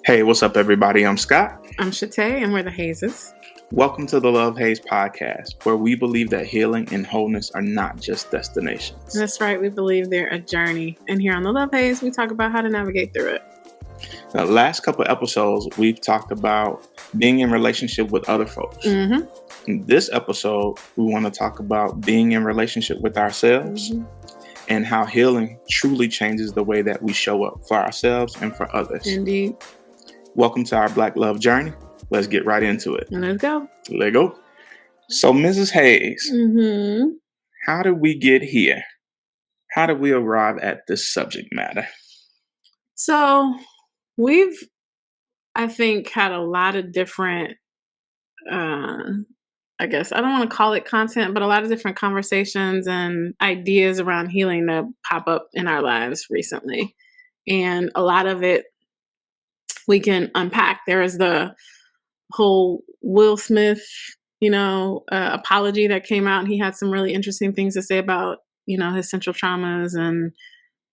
Hey, what's up, everybody? I'm Scott. I'm Shatay, and we're the Hazes. Welcome to the Love Haze podcast, where we believe that healing and wholeness are not just destinations. That's right. We believe they're a journey. And here on the Love Haze, we talk about how to navigate through it. The last couple episodes, we've talked about being in relationship with other folks. In this episode, we want to talk about being in relationship with ourselves and how healing truly changes the way that we show up for ourselves and for others. Indeed. Welcome to our Black Love journey. Let's get right into it. Let's go. Let's go. So, Mrs. Hayes, how did we get here? How did we arrive at this subject matter? So, we've, I think, had a lot of different, I guess, I don't want to call it content, but a lot of different conversations and ideas around healing that pop up in our lives recently. And a lot of it we can unpack. There is the whole Will Smith, apology that came out. And he had some really interesting things to say about, his central traumas and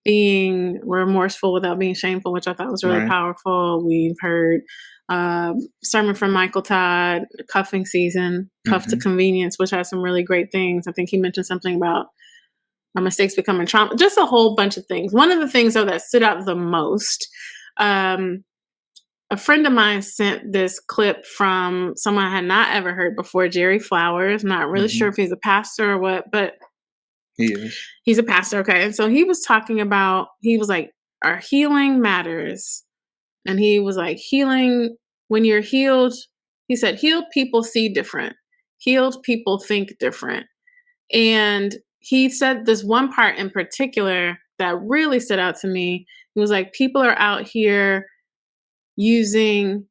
being remorseful without being shameful, which I thought was really powerful. We've heard sermon from Michael Todd, cuffing season, cuff to convenience, which has some really great things. I think he mentioned something about mistakes becoming trauma, just a whole bunch of things. One of the things, though, that stood out the most, a friend of mine sent this clip from someone I had not ever heard before, Jerry Flowers. I'm not really sure if he's a pastor or what, but he is. He's a pastor, okay. And so he was talking about, he was like, our healing matters. And he was like, healing, when you're healed, he said, healed people see different. Healed people think different. And he said this one part in particular that really stood out to me. He was like, people are out here using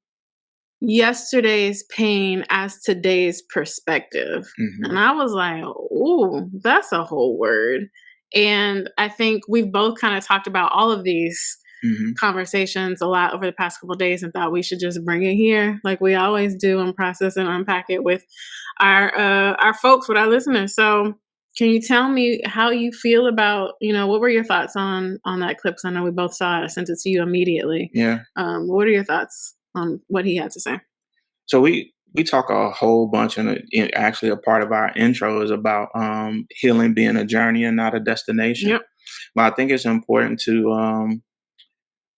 yesterday's pain as today's perspective. And I was like, ooh, that's a whole word. And I think we've both kind of talked about all of these conversations a lot over the past couple of days and thought we should just bring it here like we always do and process and unpack it with our folks, with our listeners. So can you tell me how you feel about, what were your thoughts on that clip? So I know we both saw it. I sent it to you immediately. Yeah. What are your thoughts on what he had to say? So we talk a whole bunch, and actually a part of our intro is about healing being a journey and not a destination. Yep. But I think it's important to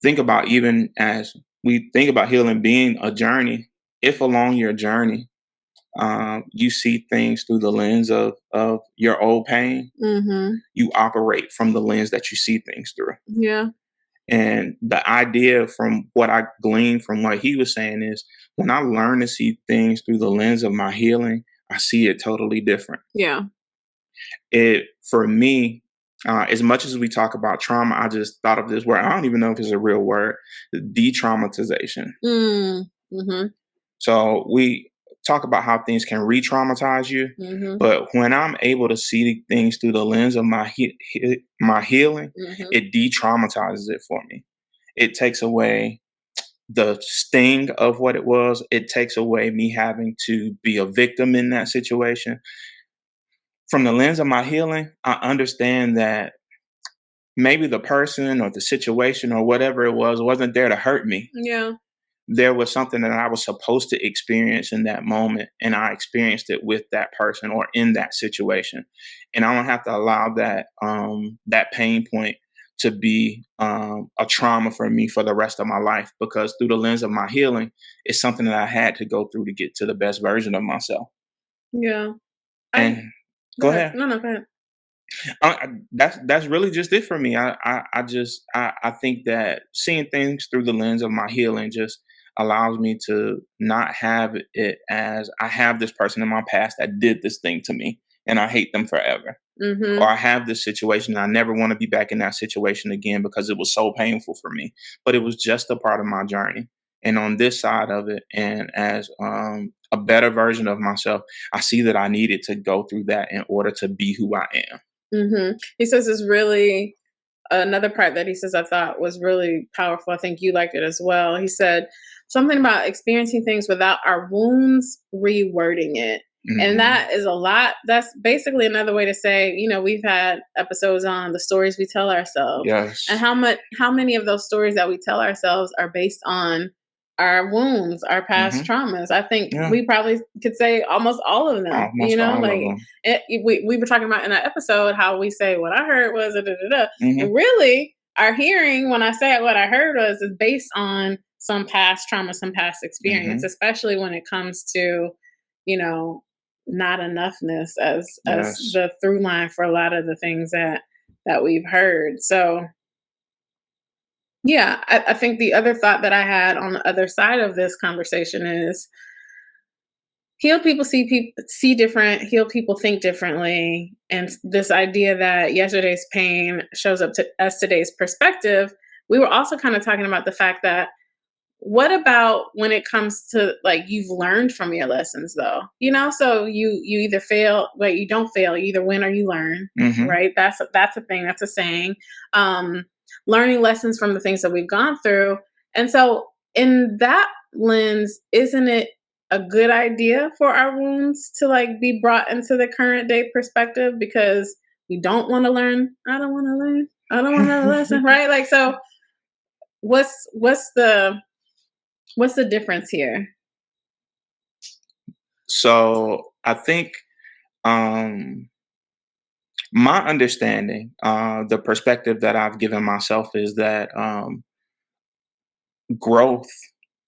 think about, even as we think about healing being a journey, if along your journey, you see things through the lens of your old pain, you operate from the lens that you see things through. Yeah. And the idea from what I gleaned from what he was saying is, when I learn to see things through the lens of my healing, I see it totally different. Yeah. For me, as much as we talk about trauma, I just thought of this word. I don't even know if it's a real word, de-traumatization. So we talk about how things can re-traumatize you. But when I'm able to see things through the lens of my healing, it de-traumatizes it for me. It takes away the sting of what it was. It takes away me having to be a victim in that situation. From the lens of my healing, I understand that maybe the person or the situation or whatever it was wasn't there to hurt me. Yeah. There was something that I was supposed to experience in that moment, and I experienced it with that person or in that situation. And I don't have to allow that that pain point to be a trauma for me for the rest of my life, because through the lens of my healing, it's something that I had to go through to get to the best version of myself. Yeah. And go ahead. No, go ahead. That's really just it for me. I think that seeing things through the lens of my healing just allows me to not have it as, I have this person in my past that did this thing to me and I hate them forever. Or I have this situation and I never want to be back in that situation again because it was so painful for me. But it was just a part of my journey. And on this side of it, and as a better version of myself, I see that I needed to go through that in order to be who I am. He says it's really, another part that he says I thought was really powerful. I think you liked it as well. He said something about experiencing things without our wounds rewording it. And that is a lot. That's basically another way to say, we've had episodes on the stories we tell ourselves. Yes. And how many of those stories that we tell ourselves are based on our wounds, our past Mhm. traumas. I think Yeah. we probably could say almost all of them, Almost all of like them. we were talking about in that episode how we say what I heard was da, da, da, da. And Mhm. really our hearing when I say what I heard was is based on some past trauma, some past experience, Mhm. especially when it comes to, you know, not enoughness as Yes. the through line for a lot of the things that we've heard. So yeah, I think the other thought that I had on the other side of this conversation is healed people see different, healed people think differently, and this idea that yesterday's pain shows up to as today's perspective. We were also kind of talking about the fact that what about when it comes to like you've learned from your lessons though? So you either fail, but you don't fail, you either win or you learn, Mhm. right? That's a thing, that's a saying. Um Learning lessons from the things that we've gone through. And so in that lens, isn't it a good idea for our wounds to like be brought into the current day perspective because we don't want to learn. I don't want to learn. I don't want to listen, right? Like so what's the difference here? So I think um my understanding, the perspective that I've given myself is that growth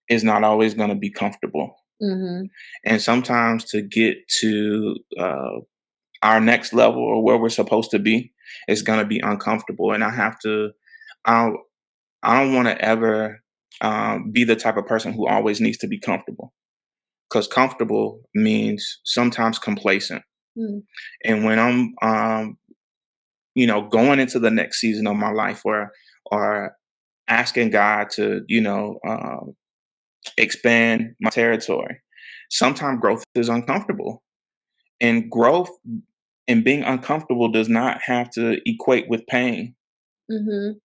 is not always going to be comfortable. Mhm. And sometimes to get to our next level or where we're supposed to be is going to be uncomfortable. And I don't, I don't want to ever be the type of person who always needs to be comfortable because comfortable means sometimes complacent. Mm. And when I'm, going into the next season of my life or asking God to, expand my territory, sometimes growth is uncomfortable. And growth and being uncomfortable does not have to equate with pain. Mhm.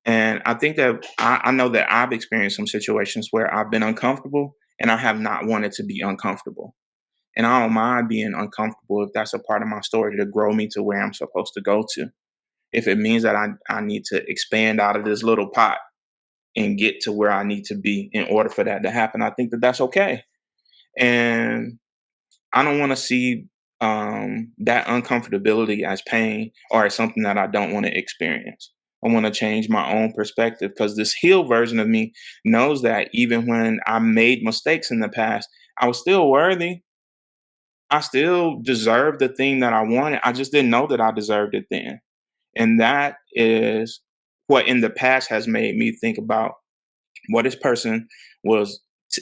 And I think that I know that I've experienced some situations where I've been uncomfortable and I have not wanted to be uncomfortable. And I don't mind being uncomfortable if that's a part of my story to grow me to where I'm supposed to go to. If it means that I need to expand out of this little pot and get to where I need to be in order for that to happen, I think that that's okay. And I don't want to see that uncomfortability as pain or as something that I don't want to experience. I want to change my own perspective because this healed version of me knows that even when I made mistakes in the past, I was still worthy. I still deserved the thing that I wanted. I just didn't know that I deserved it then. And that is what in the past has made me think about well, this person was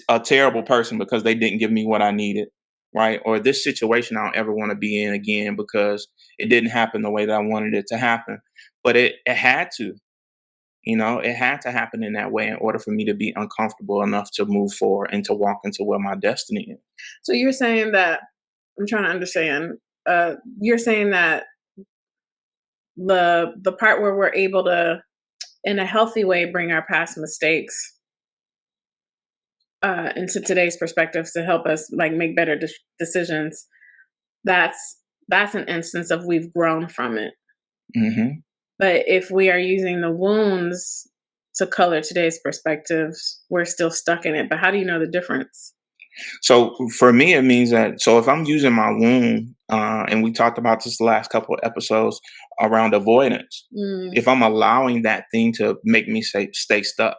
a terrible person because they didn't give me what I needed, right? Or this situation I don't ever want to be in again because it didn't happen the way that I wanted it to happen. But it had to, it had to happen in that way in order for me to be uncomfortable enough to move forward and to walk into where my destiny is. So you're saying that I'm trying to understand. You're saying that the part where we're able to in a healthy way bring our past mistakes into today's perspectives to help us like make better decisions. That's an instance of we've grown from it. Hmm. But if we are using the wounds to color today's perspectives, we're still stuck in it. But how do you know the difference? So for me, it means that so if I'm using my womb, and we talked about this the last couple of episodes around avoidance, Mm, if I'm allowing that thing to make me stay stuck,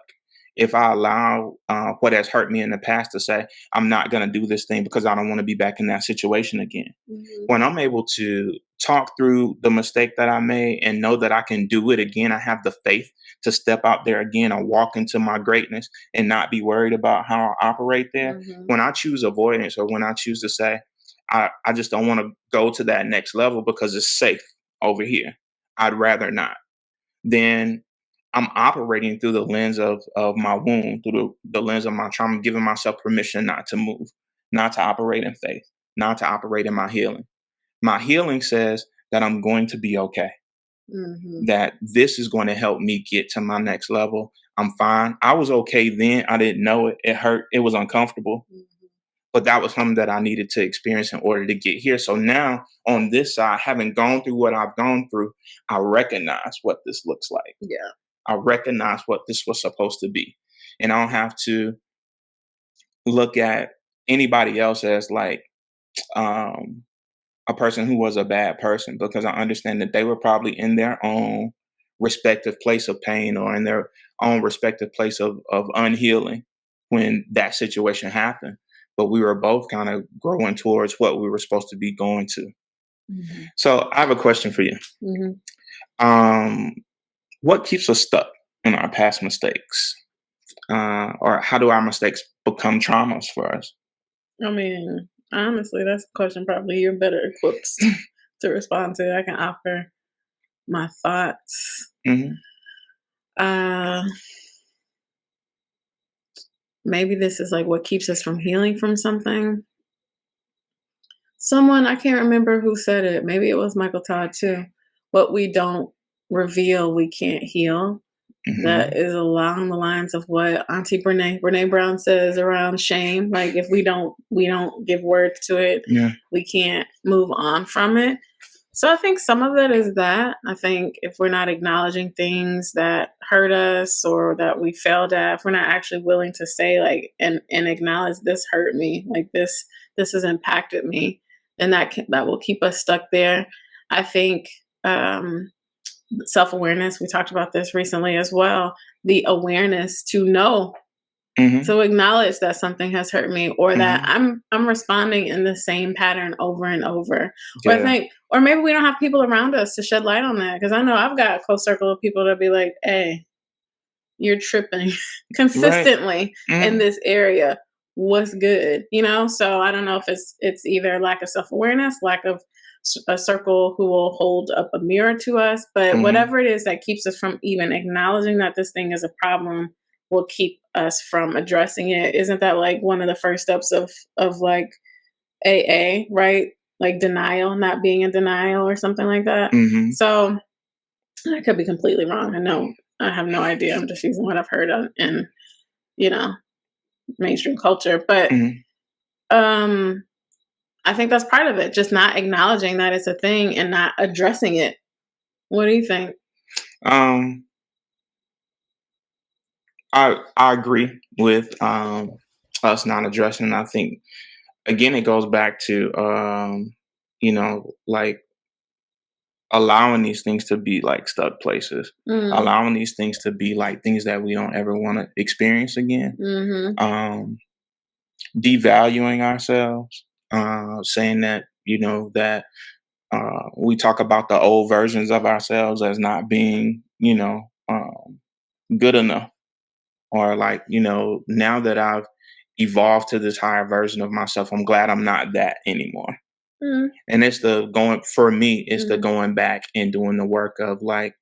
if I allow what has hurt me in the past to say I'm not going to do this thing because I don't want to be back in that situation again. mhm, When I'm able to talk through the mistake that I made and know that I can do it again, I have the faith to step out there again and walk into my greatness and not be worried about how I operate there. mhm, When I choose avoidance or when I choose to say, I just don't want to go to that next level because it's safe over here, I'd rather not, then I'm operating through the lens of my wound, through the lens of my trauma, giving myself permission not to move, not to operate in faith, not to operate in my healing. My healing says that I'm going to be okay, mhm, that this is going to help me get to my next level. I'm fine. I was okay then. I didn't know it. It hurt. It was uncomfortable, mhm. but that was something that I needed to experience in order to get here. So now on this side, having gone through what I've gone through, I recognize what this looks like. Yeah. I recognize what this was supposed to be. And I don't have to. look at anybody else as like um, a person who was a bad person, because I understand that they were probably in their own respective place of pain or in their own respective place of unhealing when that situation happened. But we were both kind of growing towards what we were supposed to be going to. Mhm. So I have a question for you. Mhm. Um, what keeps us stuck in our past mistakes? Or how do our mistakes become traumas for us? I mean, honestly, that's a question probably you're better equipped to respond to. I can offer my thoughts. Hmm. Uh, maybe this is like what keeps us from healing from something. Someone, I can't remember who said it. Maybe it was Michael Todd too. What we don't reveal, we can't heal. That Hmm. is along the lines of what Auntie Brene Brown says around shame. Like if we don't give words to it, Yeah. we can't move on from it. So I think some of it is that. I think if we're not acknowledging things that hurt us or that we failed at, if we're not actually willing to say like and acknowledge this hurt me, like this has impacted me, then that will keep us stuck there. I think self-awareness, we talked about this recently as well, the awareness to know, Hmm. to acknowledge that something has hurt me or that Hmm. I'm responding in the same pattern over and over. Or I Yeah. think or maybe we don't have people around us to shed light on that, because I know I've got a close circle of people that be like, hey, you're tripping Right. consistently in Mhm. this area. What's good? So I don't know if it's either lack of self-awareness, lack of a circle who will hold up a mirror to us, but Mhm. whatever it is that keeps us from even acknowledging that this thing is a problem will keep us from addressing it. Isn't that like one of the first steps of like AA, right? Like denial, not being in denial or something like that. Mhm. So I could be completely wrong. I know I have no idea. I'm just using what I've heard in you know mainstream culture, but Mhm. um, I think that's part of it. Just not acknowledging that it's a thing and not addressing it. What do you think? Um, I agree with us not addressing. I think again it goes back to like allowing these things to be like stuck places, Mm, allowing these things to be like things that we don't ever want to experience again. mm-hmm. Um, devaluing ourselves, saying that that we talk about the old versions of ourselves as not being good enough, or like now that I've evolved to this higher version of myself, I'm glad I'm not that anymore. Mm, And it's the going for me, it's the mm, going back and doing the work of like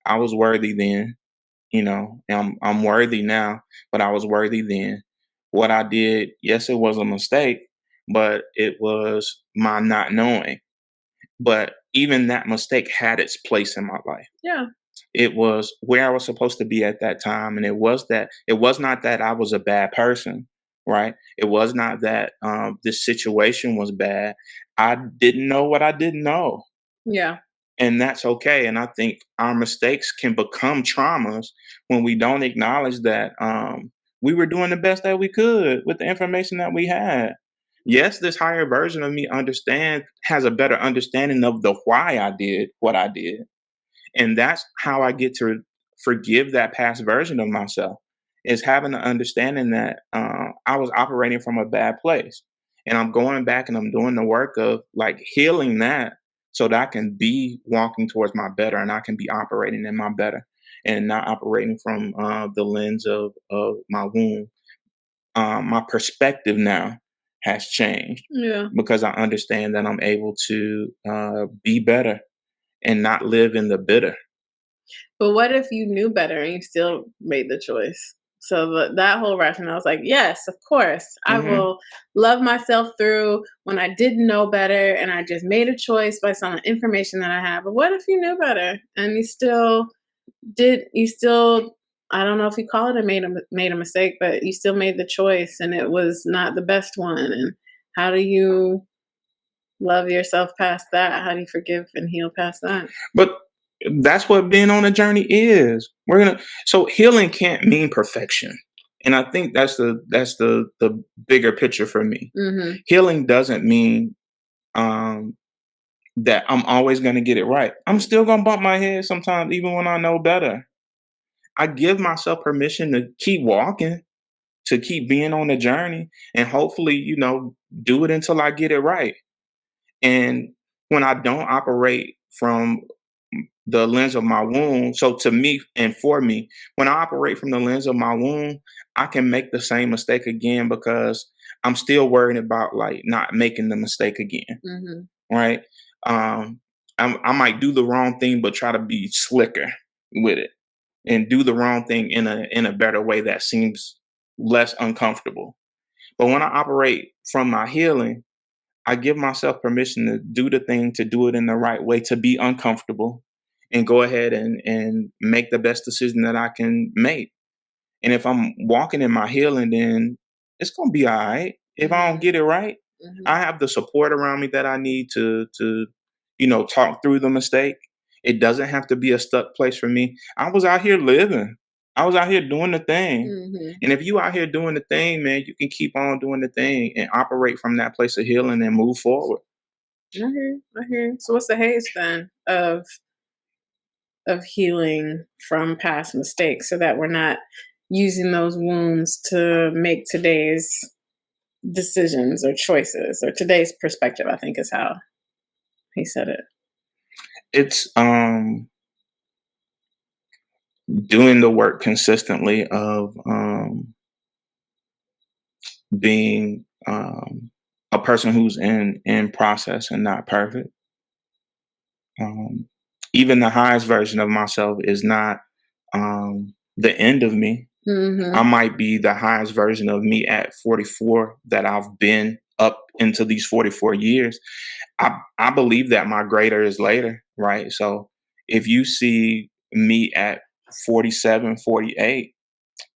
I was worthy then, and I'm worthy now, but I was worthy then. What I did, yes, it was a mistake, but it was my not knowing. But even that mistake had its place in my life. yeah. It was where I was supposed to be at that time, and it was not that I was a bad person, right? It was not that this situation was bad. I didn't know what I didn't know, Yeah. and that's okay. And I think our mistakes can become traumas when we don't acknowledge that we were doing the best that we could with the information that we had. Yes, this higher version of me has a better understanding of the why I did what I did, and that's how I get to forgive that past version of myself, is having the understanding that I was operating from a bad place. And I'm going back and I'm doing the work of like healing that so that I can be walking towards my better and I can be operating in my better and not operating from the lens of my wound. My perspective now has changed Yeah. because I understand that I'm able to be better and not live in the bitter. But what if you knew better and you still made the choice? So that whole rationale was like, yes, of course, I Hmm. will love myself through when I didn't know better and I just made a choice based on the information that I have. But what if you knew better and you still, I don't know if you call it made a mistake, but you still made the choice and it was not the best one. And how do you love yourself past that? How do you forgive and heal past that? But that's what being on a journey is. So healing can't mean perfection. And I think that's the bigger picture for me. Mhm. Healing doesn't mean um, that I'm always going to get it right. I'm still going to bump my head sometimes, even when I know better. I give myself permission to keep walking, to keep being on the journey, and hopefully, do it until I get it right. And when I don't operate from the lens of my wound, so to me and for me, when I operate from the lens of my wound, I can make the same mistake again because I'm still worried about like not making the mistake again, Mhm. right? Um, I might do the wrong thing, but try to be slicker with it and do the wrong thing in a better way that seems less uncomfortable. But when I operate from my healing, I give myself permission to do the thing, to do it in the right way, to be uncomfortable and go ahead and make the best decision that I can make. And if I'm walking in my healing, then it's gonna be all right. If I don't Mhm. get it right, Mhm. I have the support around me that I need to talk through the mistake. It doesn't have to be a stuck place for me. I was out here living. I was out here doing the thing. Mhm. And if you out here doing the thing, man, you can keep on doing the thing and operate from that place of healing and move forward. I hear you, I hear you. So what's the haze then of healing from past mistakes so that we're not using those wounds to make today's decisions or choices, or today's perspective, I think is how he said it. It's doing the work consistently of being a person who's in process and not perfect. Um, Even the highest version of myself is not the end of me. I Mhm. might be the highest version of me at 44 that I've been up into these 44 years. I believe that my greater is later, right? So if you see me at 47, 48,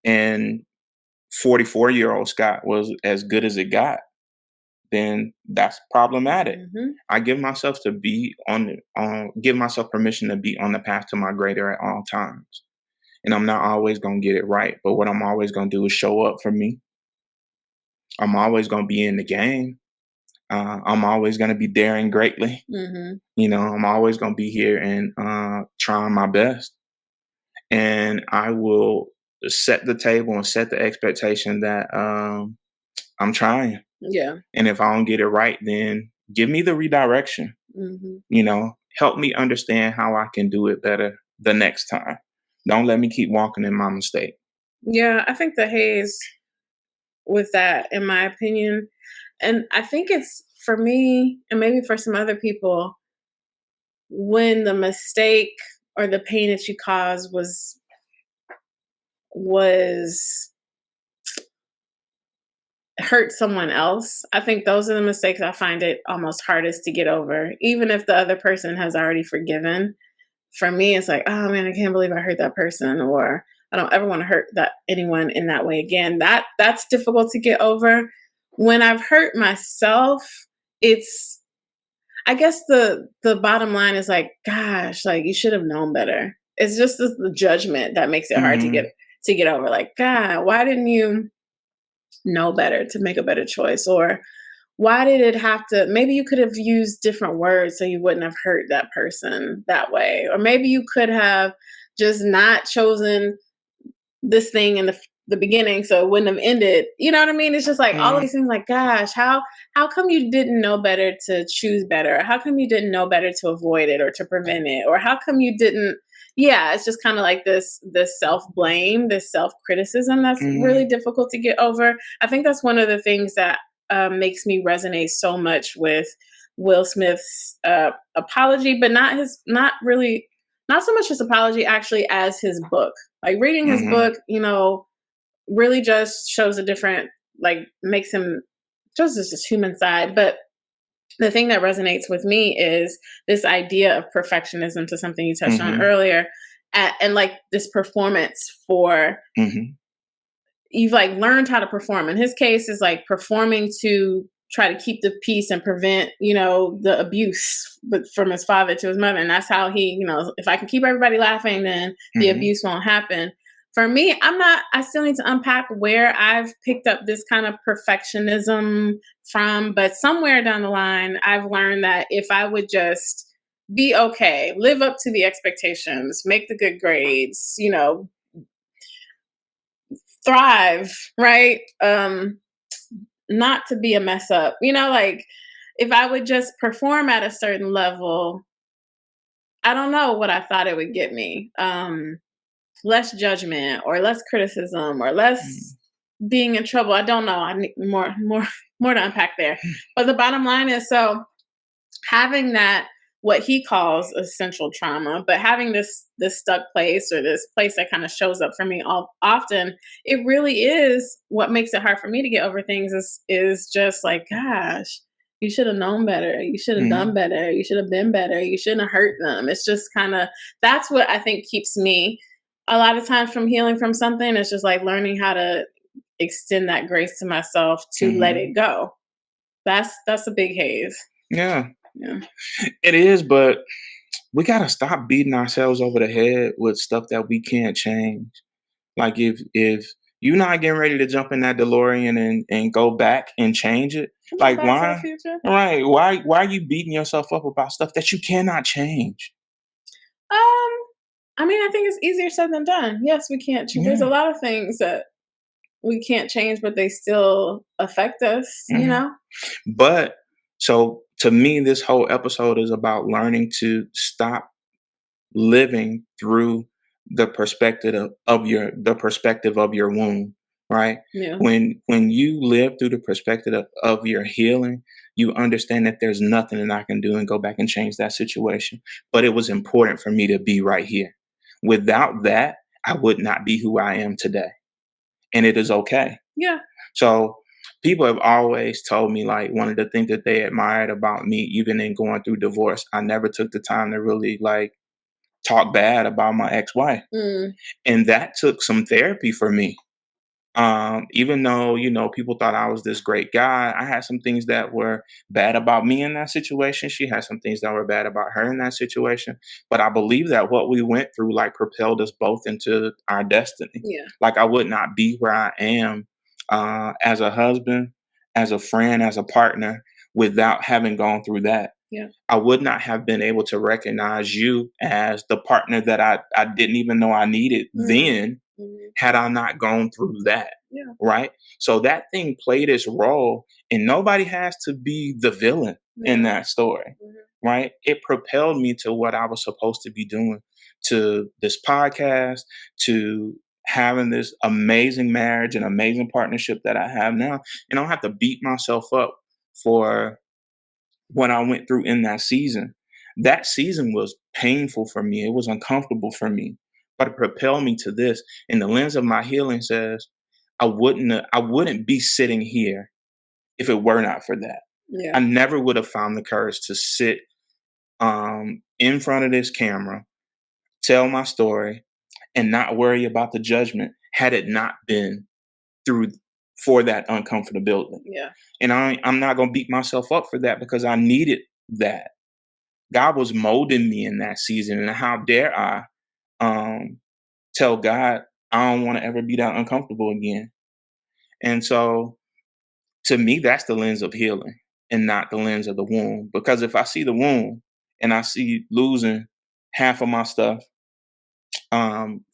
and 44-year-old Scott was as good as it got, then that's problematic. Mhm. I give myself to be give myself permission to be on the path to my greater at all times. And I'm not always gonna get it right, but what I'm always gonna do is show up for me. I'm always gonna be in the game. I'm always gonna be daring greatly. Mhm. I'm always gonna be here and trying my best. And I will set the table and set the expectation that I'm trying. Yeah. And if I don't get it right, then give me the redirection. Mhm. Help me understand how I can do it better the next time. Don't let me keep walking in my mistake. Yeah, I think the haze with that, in my opinion, and I think it's for me and maybe for some other people, when the mistake or the pain that you caused was hurt someone else. I think those are the mistakes I find it almost hardest to get over, even if the other person has already forgiven. For me, it's like, oh man, I can't believe I hurt that person, or I don't ever want to hurt that anyone in that way again. That's difficult to get over. When I've hurt myself, it's, I guess the bottom line is like, gosh, like you should have known better. It's just the judgment that makes it hard Hmm. to get over. Like, God, why didn't you know better to make a better choice? Or why did it have to, maybe you could have used different words so you wouldn't have hurt that person that way. Or maybe you could have just not chosen this thing in the beginning so it wouldn't have ended. You know what I mean? It's just like all of Hmm. these things like, gosh, how come you didn't know better to choose better? How come you didn't know better to avoid it or to prevent it? Or how come you didn't, yeah, it's just kind of like this self-blame, this self-criticism that's really Hmm. difficult to get over. I think that's one of the things that makes me resonate so much with Will Smith's apology, but not really, not so much his apology actually as his book. Like reading his Hmm. book, really just shows a different, like makes him just his human side. But the thing that resonates with me is this idea of perfectionism, to something you touched on Hmm. earlier, and like this performance for, Hmm. you've like learned how to perform. In his case, is like performing to try to keep the peace and prevent, the abuse, but from his father to his mother. And that's how he, if I can keep everybody laughing, then the Hmm. abuse won't happen. for me, I still need to unpack where I've picked up this kind of perfectionism from, but somewhere down the line, I've learned that if I would just be okay, live up to the expectations, make the good grades, thrive, right? Not to be a mess up, like if I would just perform at a certain level, I don't know what I thought it would get me. Less judgment or less criticism or Mm. less being in trouble. I don't know. I need more to unpack there. But the bottom line is, so having that, what he calls essential trauma, but having this stuck place or this place that kind of shows up for me often, it really is what makes it hard for me to get over things is just like, gosh, you should have known better. You should have done Mhm. better. You should have been better. You shouldn't have hurt them. It's just kind of, that's what I think keeps me a lot of times from healing from something. It's just like learning how to extend that grace to myself to let Mhm. it go. That's a big haze. Yeah, Yeah. it is, but we gotta stop beating ourselves over the head with stuff that we can't change. Like if you're not getting ready to jump in that DeLorean and go back and change it, Come on, like Back to the why? Future. Right? Why are you beating yourself up about stuff that you cannot change? Um, I mean, I think it's easier said than done. Yes, we can't. There's a Yeah. lot of things that we can't change, but they still affect us. Mhm. But so to me, this whole episode is about learning to stop living through the perspective of your wound, right? Yeah, When you live through the perspective of your healing, you understand that there's nothing that I can do and go back and change that situation. But it was important for me to be right here. Without that, I would not be who I am today. And it is okay. yeah, So people have always told me like one of the things that they admired about me, even in going through divorce, I never took the time to really like talk bad about my ex-wife. mm, And that took some therapy for me. Even though, people thought I was this great guy, I had some things that were bad about me in that situation. She had some things that were bad about her in that situation. But I believe that what we went through like propelled us both into our destiny. yeah, Like I would not be where I am as a husband, as a friend, as a partner without having gone through that. yeah, I would not have been able to recognize you as the partner that I didn't even know I needed mm, then mhm, had I not gone through that. yeah, Right. So that thing played its role, and nobody has to be the villain in yeah, that story. mhm, Right. It propelled me to what I was supposed to be doing, to this podcast, to having this amazing marriage and amazing partnership that I have now. And I don't have to beat myself up for what I went through in that season. That season was painful for me. It was uncomfortable for me, but it propelled me to this. And the lens of my healing says, I wouldn't be sitting here if it were not for that. yeah, I never would have found the courage to sit in front of this camera, tell my story, and not worry about the judgment had it not been through for that uncomfortability. yeah, And I'm not gonna beat myself up for that because I needed that. God was molding me in that season, and how dare I um, tell God I don't want to ever be that uncomfortable again? And so, to me, that's the lens of healing, and not the lens of the wound. Because if I see the wound and I see losing half of my stuff,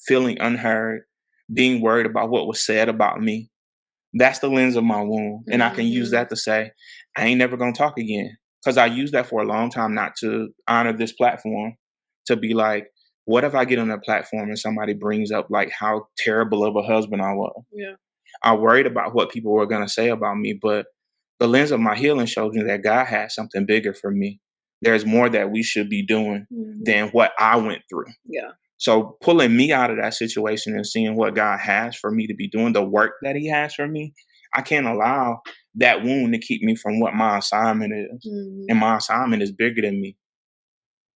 feeling unheard, being worried about what was said about me, that's the lens of my wound, and I can use mhm, that to say I ain't never gonna talk again. Because I used that for a long time, not to honor this platform, to be like, what if I get on that platform and somebody brings up like how terrible of a husband I was? yeah, I worried about what people were gonna say about me, but the lens of my healing shows me that God has something bigger for me. There's more that we should be doing mhm, than what I went through. yeah, So pulling me out of that situation and seeing what God has for me to be doing, the work that He has for me, I can't allow that wound to keep me from what my assignment is. mhm, And my assignment is bigger than me.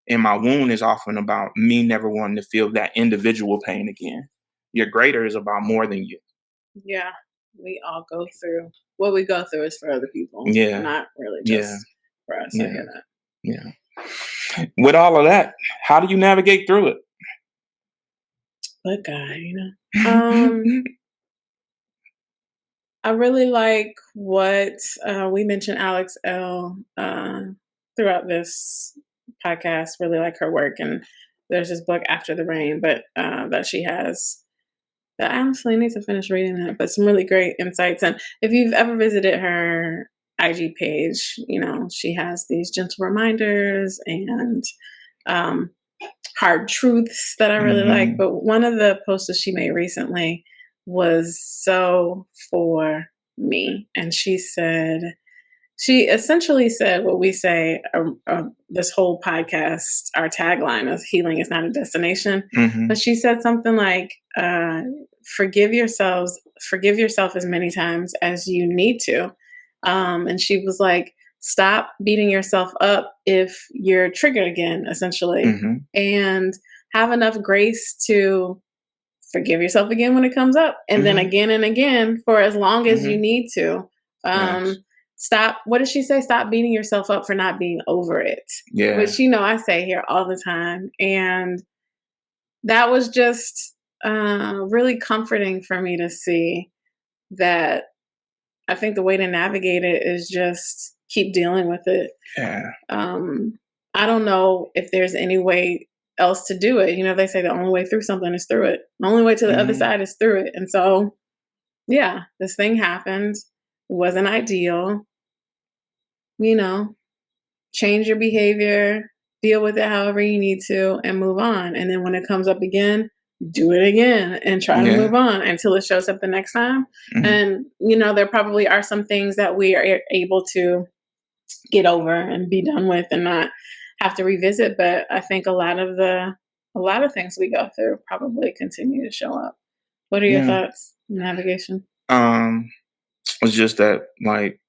And my wound is often about me never wanting to feel that individual pain again. Your greater is about more than you. yeah. We all go through what we go through is for other people, Yeah, not really yeah, just for us. I yeah, hear that. yeah. With all of that, how do you navigate through it? But God. Um, I really like what we mentioned Alex L. Throughout this podcast. Really like her work, and there's this book After the Rain, but that she has. That I honestly need to finish reading that, but some really great insights. And if you've ever visited her IG page, you know she has these gentle reminders and um, hard truths that I really like. Hmm. But one of the posts that she made recently was so for me. And she essentially said what we say this whole podcast, our tagline is healing is not a destination. But Hmm. she said something like, forgive yourself as many times as you need to. And she was like, stop beating yourself up if you're triggered again, essentially, Hmm. and have enough grace to forgive yourself again when it comes up, and then Hmm. again and again for as long as you Hmm. need to. Yes. Um, stop. What does she say? Stop beating yourself up for not being over it, Yeah. which I say here all the time, and that was just really comforting for me to see that. I think the way to navigate it is just keep dealing with it. Yeah. um, I don't know if there's any way else to do it. They say the only way through something is through it. The only way to the other Hmm. side is through it. And so, yeah, this thing happened. It wasn't ideal. You know, change your behavior, deal with it however you need to, and move on. And then when it comes up again, do it again and try to Yeah. move on until it shows up the next time. Hmm. And, there probably are some things that we are able to get over and be done with and not have to revisit. But I think a lot of things we go through probably continue to show up. What are your Yeah. thoughts on navigation? Um, it's just that like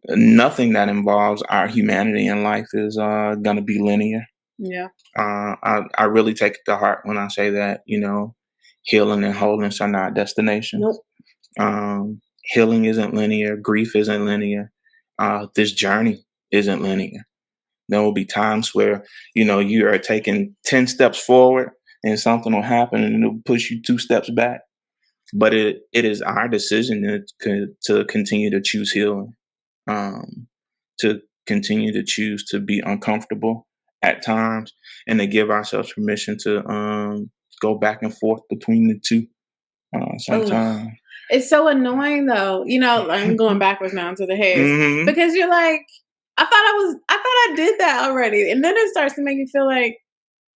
nothing that involves our humanity in life is gonna be linear. Yeah. I really take it to heart when I say that, healing and wholeness are not destinations. Nope. Healing isn't linear, grief isn't linear, this journey isn't linear. There will be times where, you are taking 10 steps forward and something will happen and it'll push you 2 steps back. But it is our decision to continue to choose healing, um, to continue to choose to be uncomfortable at times, and to give ourselves permission to go back and forth between the two Oh, sometimes. it's so annoying though. I'm going backwards now into the haze Hmm. because you're like, I thought I did that already, and then it starts to make you feel like,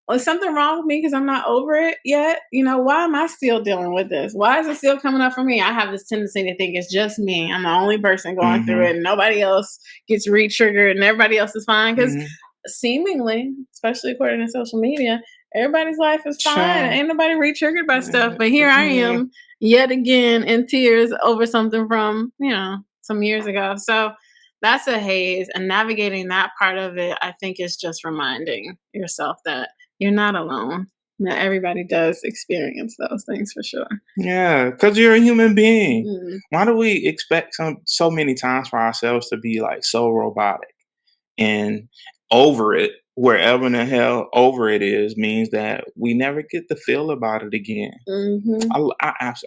well, is something wrong with me because I'm not over it yet? Why am I still dealing with this? Why is it still coming up for me? I have this tendency to think it's just me. I'm the only person going through Hmm. it, and nobody else gets re-triggered, and everybody else is fine. Because Hmm. seemingly, especially according to social media, everybody's life is fine. Child. Ain't nobody re-triggered by stuff. But here I Yeah. am, yet again, in tears over something from some years ago. So that's a haze, and navigating that part of it, I think, is just reminding yourself that you're not alone. Not everybody does experience those things for sure. Yeah, because you're a human being. Mm, Why do we expect so many times for ourselves to be like so robotic and over it? Wherever in the hell over it is means that we never get to feel about it again. mhm,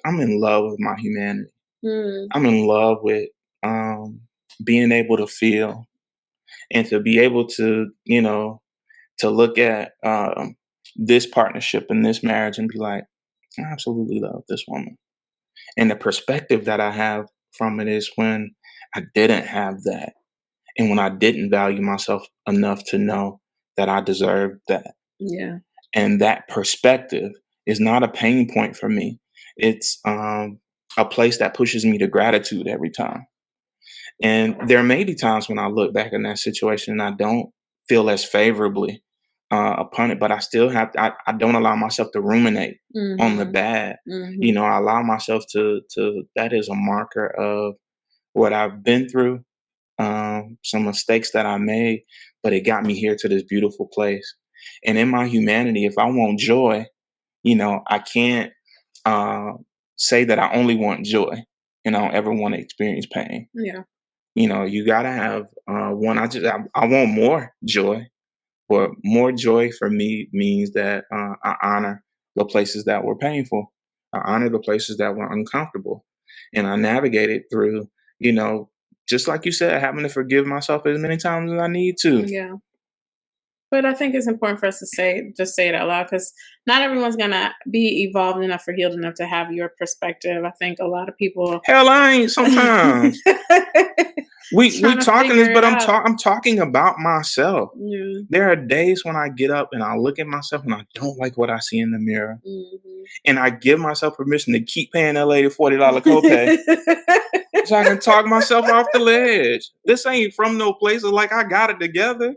I'm in love with my humanity. mm, I'm in love with um, being able to feel and to be able to, to look at this partnership and this marriage and be like, I absolutely love this woman. And the perspective that I have from it is when I didn't have that. And when I didn't value myself enough to know that I deserved that. yeah, And that perspective is not a pain point for me. It's a place that pushes me to gratitude every time. And there may be times when I look back in that situation and I don't feel as favorably upon it, but I still I don't allow myself to ruminate on the mhm, bad. mhm, I allow myself to that is a marker of what I've been through, some mistakes that I made, but it got me here to this beautiful place. And in my humanity, if I want joy, I can't uh, say that I only want joy and I don't ever want to experience pain. yeah, You gotta have one. I want more joy, but more joy for me means that I honor the places that were painful. I honor the places that were uncomfortable, and I navigated through, you know, just like you said, having to forgive myself as many times as I need to. Yeah. But I think it's important for us to say it out loud because not everyone's gonna be evolved enough or healed enough to have your perspective. I think a lot of people Hell, I ain't sometimes. We trying to talking this, figure it but out. I'm talking about myself. Yeah. There are days when I get up and I look at myself and I don't like what I see in the mirror. Mhm. And I give myself permission to keep paying that lady $40 copay so I can talk myself off the ledge. This ain't from no place of like I got it together.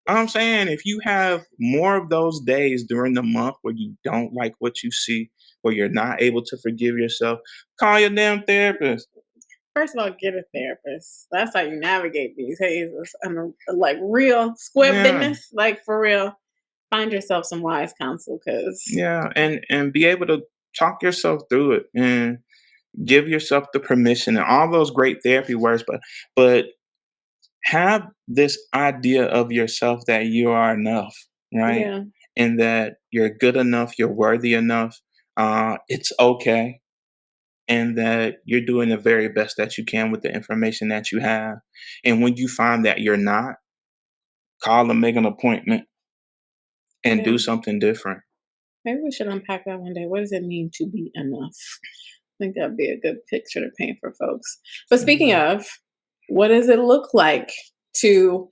I'm saying if you have more of those days during the month where you don't like what you see, where you're not able to forgive yourself, call your damn therapist. First of all, get a therapist. That's how you navigate these hazes. And like real square Yeah. business, like for real. Find yourself some wise counsel because Yeah. And be able to talk yourself through it and give yourself the permission and all those great therapy words, but have this idea of yourself that you are enough, right? yeah, And that you're good enough, you're worthy enough. It's okay, and that you're doing the very best that you can with the information that you have. And when you find that you're not, call and make an appointment and yeah. do something different. Maybe we should unpack that one day. What does it mean to be enough? I think that'd be a good picture to paint for folks. But speaking Mhm. of, what does it look like to,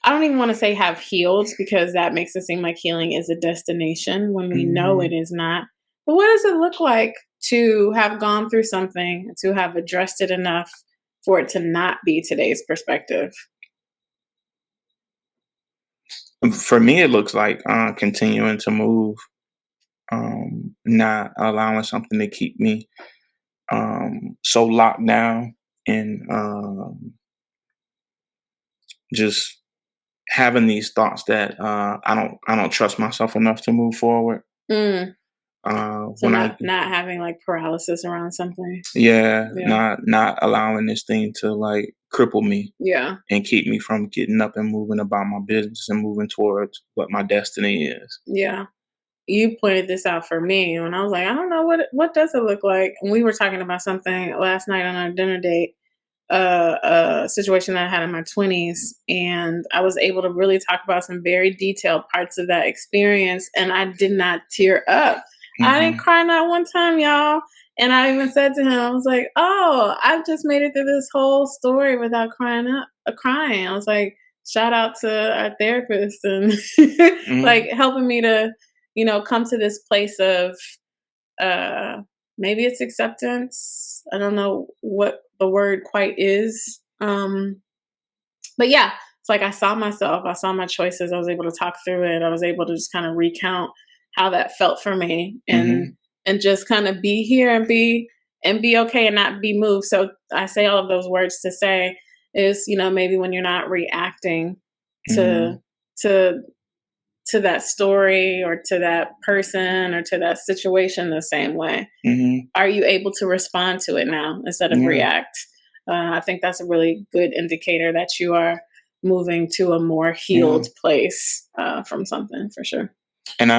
I don't even want to say have healed because that makes it seem like healing is a destination when we know it Mhm. is not. But what does it look like to have gone through something, to have addressed it enough for it to not be today's perspective? For me, it looks like continuing to move, not allowing something to keep me so locked down, and just having these thoughts that I don't trust myself enough to move forward. Mm. So When I not having like paralysis around something. Yeah, Yeah. not allowing this thing to like cripple me Yeah. and keep me from getting up and moving about my business and moving towards what my destiny is. Yeah. You pointed this out for me and I was like, I don't know what does it look like. And we were talking about something last night on our dinner date, a situation that I had in my 20s, and I was able to really talk about some very detailed parts of that experience, and I did not tear up. I didn't Hmm. cry not one time, y'all. And I even said to him, I was like, "Oh, I've just made it through this whole story without crying." I was like, "Shout out to our therapist and Hmm. like helping me to, come to this place of uh maybe it's acceptance. I don't know what the word quite is. But yeah, it's like I saw myself, I saw my choices, I was able to talk through it. I was able to just kind of recount how that felt for me Hmm. and just kind of be here and be okay and not be moved. So I say all of those words to say is, maybe when you're not reacting to Hmm. to to that story or to that person or to that situation the same way, Hmm. are you able to respond to it now instead of Yeah. react? I think that's a really good indicator that you are moving to a more Yeah. healed place from something for sure. And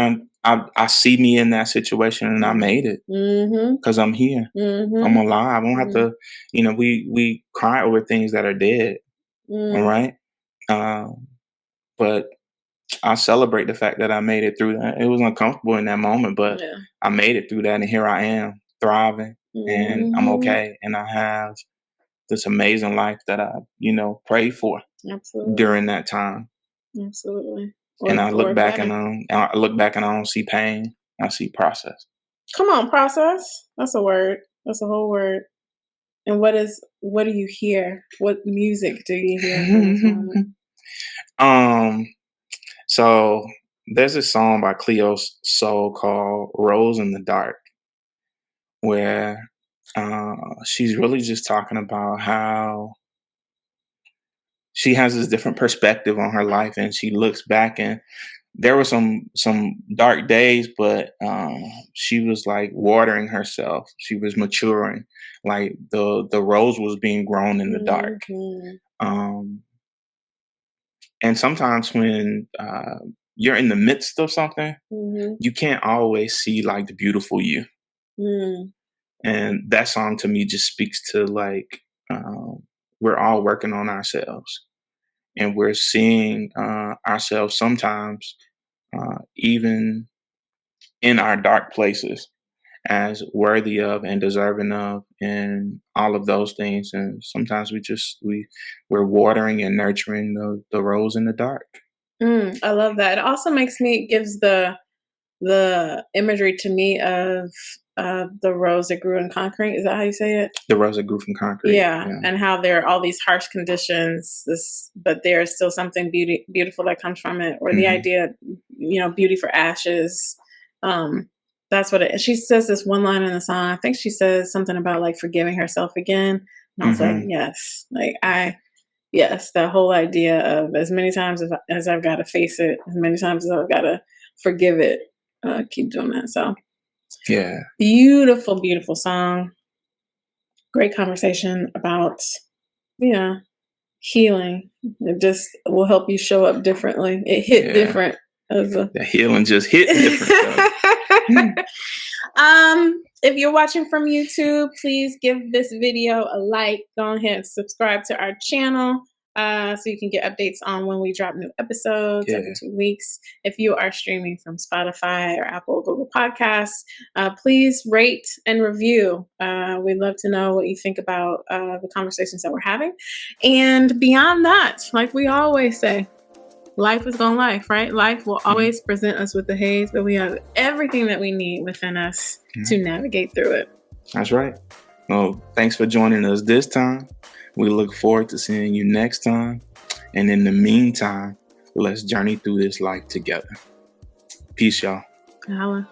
I see me in that situation, and I made it Mm-hmm. because I'm here. I'm Mm-hmm. alive. I don't have Mm-hmm. to. We cry over things that are dead. All Mm. right. But I celebrate the fact that I made it through that. It was uncomfortable in that moment, but Yeah. I made it through that, and here I am, thriving, and I'm Mm-hmm. okay, and I have this amazing life that I, prayed for Absolutely. during that time. Absolutely. And Or better. I look back and I don't see pain. I see process. Come on, process. That's a word. That's a whole word. And what do you hear? What music do you hear for this moment? um, so there's a song by Cleo Soul called "Rose in the Dark," where she's really just talking about how she has this different perspective on her life, and she looks back, and there were some dark days, but she was like watering herself. She was maturing, like the rose was being grown in the dark. Mhm. um and sometimes when you're in the midst of something, Mhm. you can't always see like the beautiful you. Mm. And that song to me just speaks to like we're all working on ourselves, and we're seeing ourselves sometimes even in our dark places as worthy of and deserving of and all of those things. And sometimes we're watering and nurturing the rose in the dark. I love that. It also gives the imagery to me of the rose that grew in concrete. Is that how you say it? The rose that grew from concrete. Yeah, Yeah. and how there are all these harsh conditions, but there's still something beautiful that comes from it, or the Hmm. idea, beauty for ashes. That's what she says. This one line in the song, I think she says something about like forgiving herself again, and I was like, Hmm. yes, yes, that whole idea of as many times as I've got to face it, as many times as I've got to forgive it, keep doing that. So Yeah. beautiful, beautiful song. Great conversation about, yeah, healing. It just will help you show up differently. It hit Yeah. different as a The healing just hit different though. If you're watching from YouTube, please give this video a like. Go ahead and subscribe to our channel so you can get updates on when we drop new episodes every 2 weeks. If you are streaming from Spotify or Apple or Google Podcasts, please rate and review. We'd love to know what you think about the conversations that we're having. And beyond that, like we always say, life is gonna life, right? Life will always present us with the haze, but we have everything that we need within us to navigate through it. That's right. Well, thanks for joining us this time. We look forward to seeing you next time. And in the meantime, let's journey through this life together. Peace, y'all. Holla.